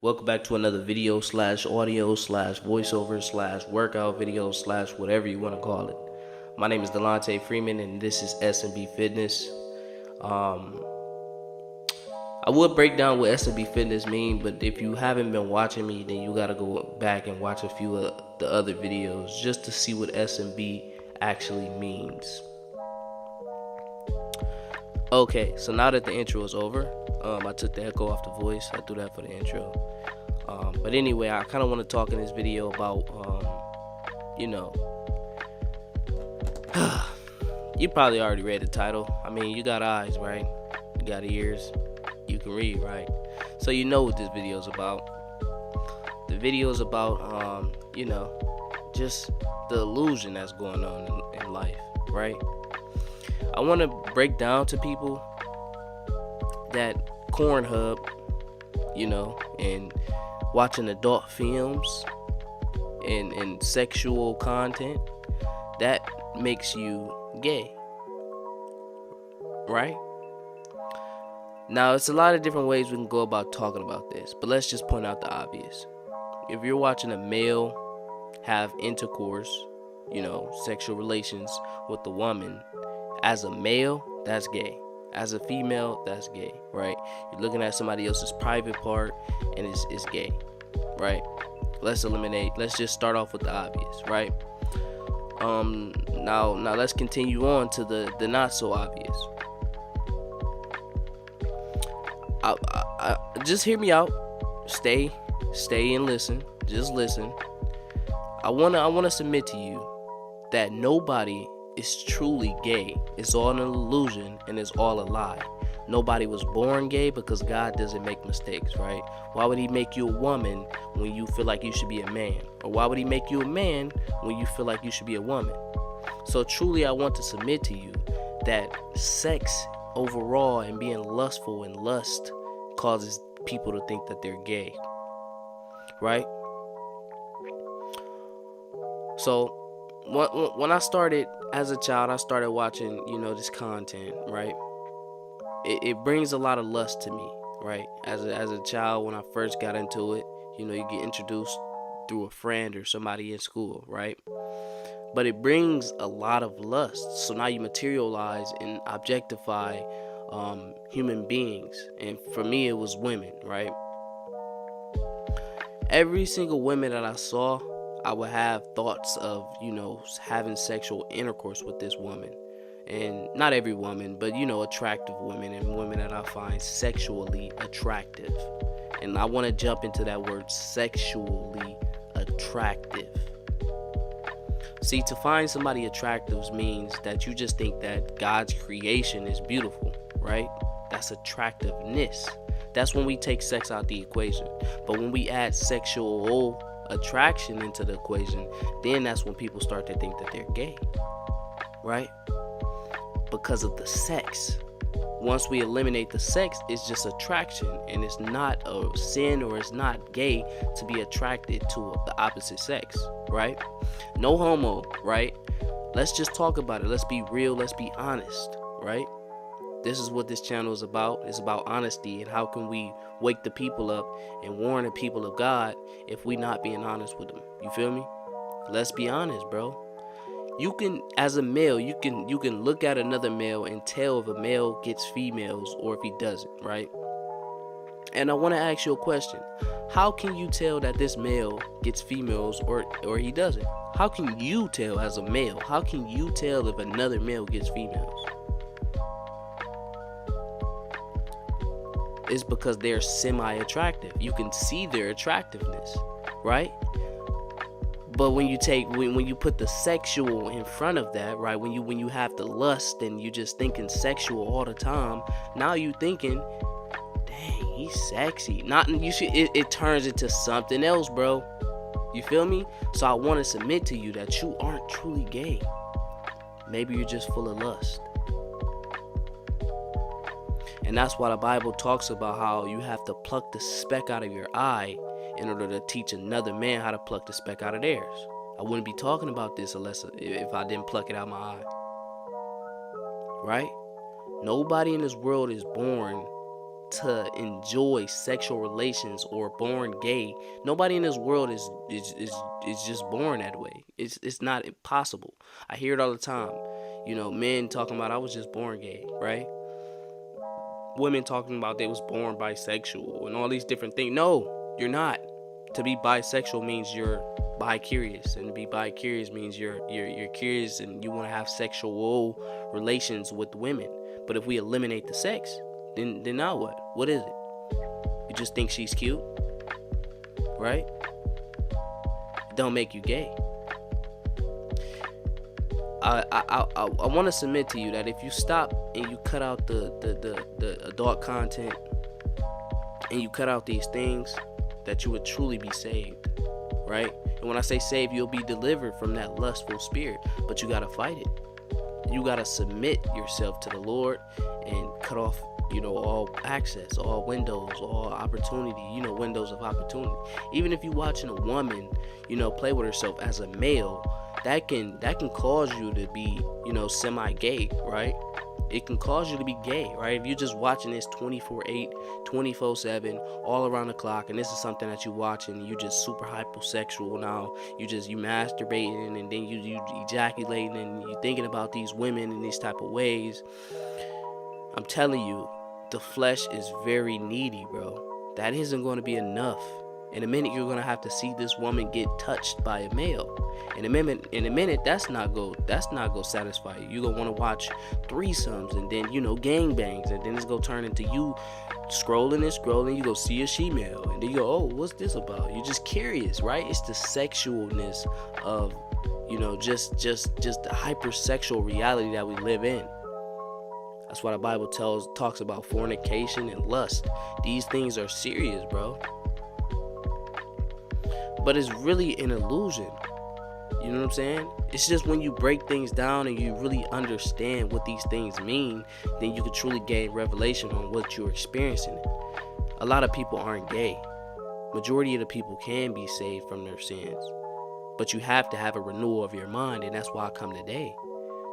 Welcome back to another video slash audio slash voiceover slash workout video slash whatever you want to call it. My name is Delonte Freeman and this is S.M.B Fitness. I would break down what S.M.B Fitness mean, but if you haven't been watching me, then you gotta go back and watch a few of the other videos just to see what S.M.B actually means. Okay, so now that the intro is over, I took the echo off the voice. I do that for the intro. But anyway, I kind of want to talk in this video about, you probably already read the title. I mean, you got eyes, right? You got ears. You can read, right? So you know what this video is about. The video is about, just the illusion that's going on in life, right? I want to break down to people that pornHub, and watching adult films and sexual content, that makes you gay, right? Now, it's a lot of different ways we can go about talking about this, but let's just point out the obvious. If you're watching a male have intercourse, sexual relations with a woman, as a male, that's gay. As a female, that's gay, right? You're looking at somebody else's private part and it's gay, right? Let's just start off with the obvious, right? Now let's continue on to the not so obvious. Just hear me out. Stay and listen. Just listen. I wanna submit to you that nobody is truly gay. It's all an illusion and it's all a lie. Nobody was born gay because God doesn't make mistakes, right? Why would he make you a woman when you feel like you should be a man? Or why would he make you a man when you feel like you should be a woman? So truly, I want to submit to you that sex overall and being lustful and lust causes people to think that they're gay, right? So when I started as a child, I started watching, this content, right? It brings a lot of lust to me, right? As a child, when I first got into it, you get introduced through a friend or somebody in school, right? But it brings a lot of lust. So now you materialize and objectify human beings. And for me, it was women, right? Every single woman that I saw, I would have thoughts of, having sexual intercourse with this woman. And not every woman, but, attractive women and women that I find sexually attractive. And I want to jump into that word, sexually attractive. See, to find somebody attractive means that you just think that God's creation is beautiful, right? That's attractiveness. That's when we take sex out the equation. But when we add sexual attraction into the equation, then that's when people start to think that they're gay, right? Because of the sex. Once we eliminate the sex, it's just attraction, and it's not a sin or it's not gay to be attracted to the opposite sex, right? No homo, right? Let's just talk about it. Let's be real. Let's be honest, right? This is what this channel is about. It's about honesty, and how can we wake the people up and warn the people of God if we not being honest with them. You feel me? Let's be honest, bro. You can, as a male, you can look at another male and tell if a male gets females or if he doesn't, right? And I want to ask you a question. How can you tell that this male gets females or he doesn't? How can you tell as a male? How can you tell if another male gets females? It's because they're semi-attractive. You can see their attractiveness, right? But when you put the sexual in front of that, right? When you have the lust and you just thinking sexual all the time, now you thinking, dang, he's sexy. It turns into something else, bro. You feel me? So I want to submit to you that you aren't truly gay. Maybe you're just full of lust. And that's why the Bible talks about how you have to pluck the speck out of your eye in order to teach another man how to pluck the speck out of theirs. I wouldn't be talking about this if I didn't pluck it out of my eye. Right? Nobody in this world is born to enjoy sexual relations or born gay. Nobody in this world is just born that way. It's not impossible. I hear it all the time. Men talking about I was just born gay, right? Women talking about they was born bisexual and all these different things. No, you're not. To be bisexual means you're bi-curious, and to be bi-curious means you're curious and you want to have sexual relations with women. But if we eliminate the sex, then now what? What is it? You just think she's cute, right? It don't make you gay. I want to submit to you that if you stop and you cut out the adult content and you cut out these things, that you would truly be saved, right? And when I say saved, you'll be delivered from that lustful spirit, but you gotta fight it. You gotta submit yourself to the Lord and cut off, all access, all windows, all opportunity, windows of opportunity. Even if you're watching a woman, play with herself as a male, that can cause you to be, semi-gay, right? It can cause you to be gay, right? If you're just watching this 24/8, 24/7, all around the clock, and this is something that you watching, and you just super hypersexual now. You masturbating, and then you ejaculating, and you thinking about these women in these type of ways. I'm telling you, the flesh is very needy, bro. That isn't going to be enough. In a minute, you're going to have to see this woman get touched by a male. In a minute, that's not go satisfy you. You're going to want to watch threesomes and then, gangbangs. And then it's going to turn into you scrolling. You go see a she-male. And then you go, oh, what's this about? You're just curious, right? It's the sexualness of, just the hypersexual reality that we live in. That's why the Bible talks about fornication and lust. These things are serious, bro. But it's really an illusion. You know what I'm saying? It's just when you break things down and you really understand what these things mean, then you can truly gain revelation on what you're experiencing. A lot of people aren't gay. Majority of the people can be saved from their sins. But you have to have a renewal of your mind, and that's why I come today.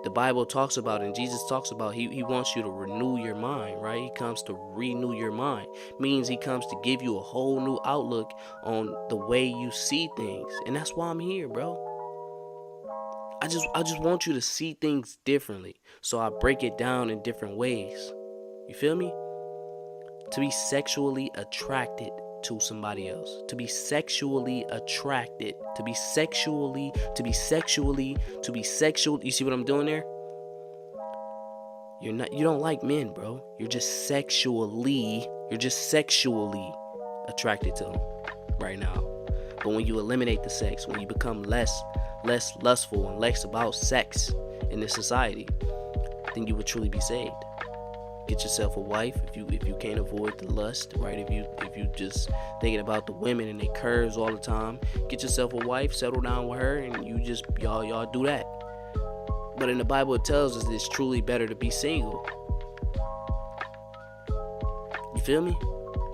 The Bible talks about, and Jesus talks about, he wants you to renew your mind, right? He comes to renew your mind. Means he comes to give you a whole new outlook on the way you see things. And that's why I'm here, bro. I just want you to see things differently. So I break it down in different ways. You feel me? To be sexually attracted to somebody else. To be sexually attracted. You see what I'm doing there? You don't like men, bro. You're just sexually attracted to them right now. But when you eliminate the sex, when you become less lustful and less about sex in this society, then you would truly be saved. Get yourself a wife if you can't avoid the lust, right? If you just thinking about the women and their curves all the time, get yourself a wife, settle down with her, and you just y'all do that. But in the Bible it tells us it's truly better to be single. You feel me?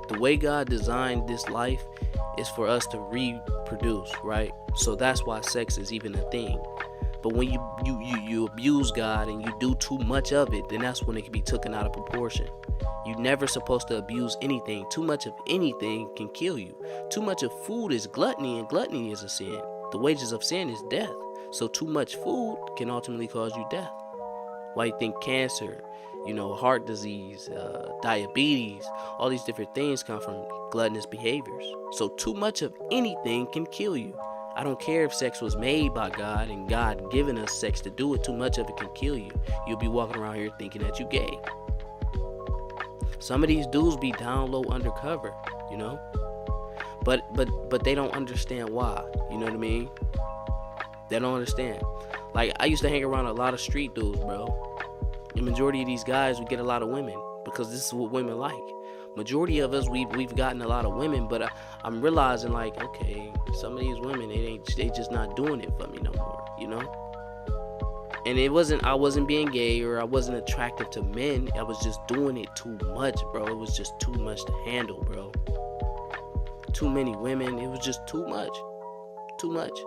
The way God designed this life is for us to reproduce, right? So that's why sex is even a thing. But when you abuse God and you do too much of it, then that's when it can be taken out of proportion. You're never supposed to abuse anything. Too much of anything can kill you. Too much of food is gluttony, and gluttony is a sin. The wages of sin is death. So too much food can ultimately cause you death. Why you think cancer, heart disease, diabetes, all these different things come from gluttonous behaviors. So too much of anything can kill you. I don't care if sex was made by God and God given us sex to do it. Too much of it can kill you. You'll be walking around here thinking that you gay. Some of these dudes be down low undercover, but they don't understand why. You know what I mean? They don't understand. Like, I used to hang around a lot of street dudes, bro. The majority of these guys would get a lot of women because this is what women like. Majority of us, we've gotten a lot of women, but I'm realizing, like, okay, some of these women, they just not doing it for me no more, And I wasn't being gay or I wasn't attractive to men. I was just doing it too much, bro. It was just too much to handle, bro. Too many women. It was just too much. Too much.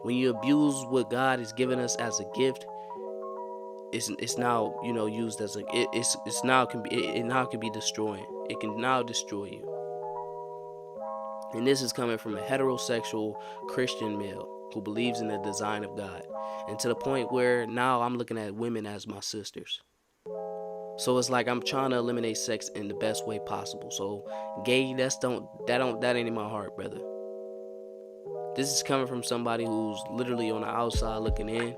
When you abuse what God has given us as a gift, it's now, you know, used as a it's now can be it now can be destroying. It can now destroy you. And this is coming from a heterosexual Christian male who believes in the design of God, and to the point where now I'm looking at women as my sisters. So it's like I'm trying to eliminate sex in the best way possible. So gay, that ain't in my heart, brother. This is coming from somebody who's literally on the outside looking in.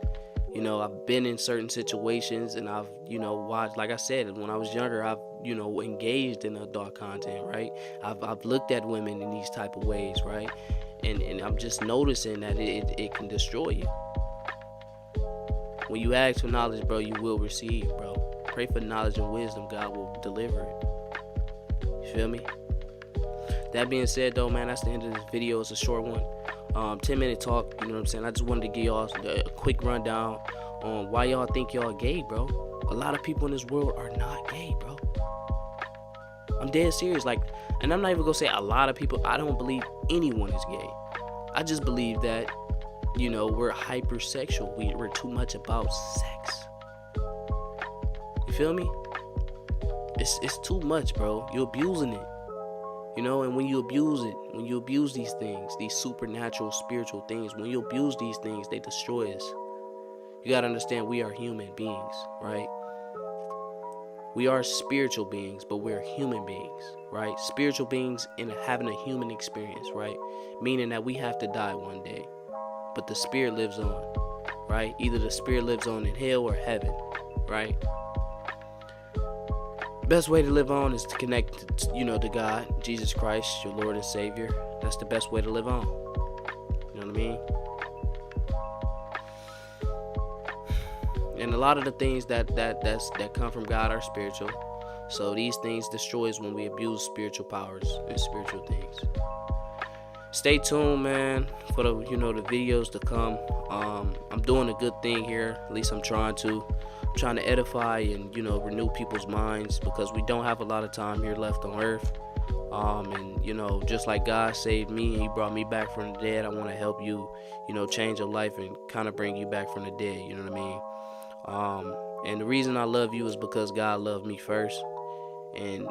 You know, I've been in certain situations, and I've, you know, watched, like I said, when I was younger, I've, you know, engaged in adult content, right? I've looked at women in these type of ways, right? And I'm just noticing that it can destroy you. When you ask for knowledge, bro, you will receive, bro. Pray for knowledge and wisdom, God will deliver it. You feel me? That being said, though, man, that's the end of this video. It's a short one. 10-minute talk, you know what I'm saying? I just wanted to give y'all a quick rundown on why y'all think y'all gay, bro. A lot of people in this world are not gay, bro. I'm dead serious. Like, and I'm not even gonna say a lot of people. I don't believe anyone is gay. I just believe that, you know, we're hypersexual. We're too much about sex. You feel me? It's too much, bro. You're abusing it. You know, and when you abuse it, when you abuse these things, these supernatural, spiritual things, when you abuse these things, they destroy us. You gotta understand, we are human beings, right? We are spiritual beings, but we're human beings, right? Spiritual beings in having a human experience, right? Meaning that we have to die one day, but the spirit lives on, right? Either the spirit lives on in hell or heaven, right? Best way to live on is to connect, you know, to God, Jesus Christ, your Lord and Savior. That's the best way to live on. You know what I mean? And a lot of the things that come from God are spiritual. So these things destroy us when we abuse spiritual powers and spiritual things. Stay tuned, man, for the, you know, the videos to come. I'm doing a good thing here. At least I'm trying to edify and, you know, renew people's minds, because we don't have a lot of time here left on earth. And, you know, just like God saved me and he brought me back from the dead, I want to help you, you know, change your life and kind of bring you back from the dead. You know what I mean? And the reason I love you is because God loved me first, and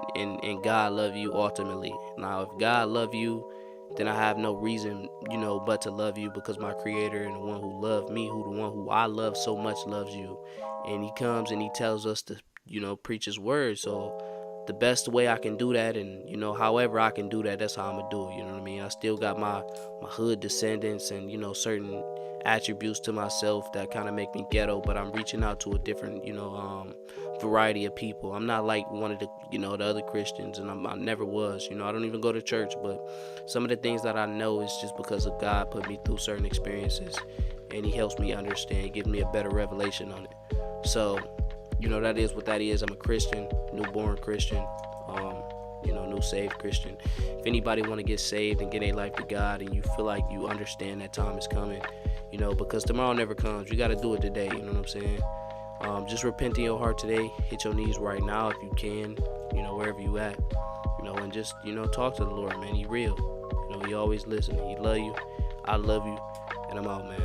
God loved you ultimately. Now, if God loved you, then I have no reason, you know, but to love you, because my creator and the one who loved me, the one who I love so much, loves you. And he comes and he tells us to, you know, preach his word. So the best way I can do that, and, you know, however I can do that, that's how I'm gonna do it. You know what I mean? I still got my hood descendants and, you know, certain attributes to myself that kind of make me ghetto, but I'm reaching out to a different, you know, variety of people. I'm not like one of the, you know, the other Christians, and I never was. You know, I don't even go to church, but some of the things that I know is just because of God put me through certain experiences, and he helps me understand, gives me a better revelation on it. So, you know, that is what that is. I'm a Christian, newborn Christian, you know, new saved Christian. If anybody want to get saved and get a life to God, and you feel like you understand that time is coming, you know, because tomorrow never comes. You got to do it today. You know what I'm saying? Just repent in your heart today. Hit your knees right now if you can, you know, wherever you at, you know, and just, you know, talk to the Lord, man. He real. You know, he always listening. He love you. I love you. And I'm out, man.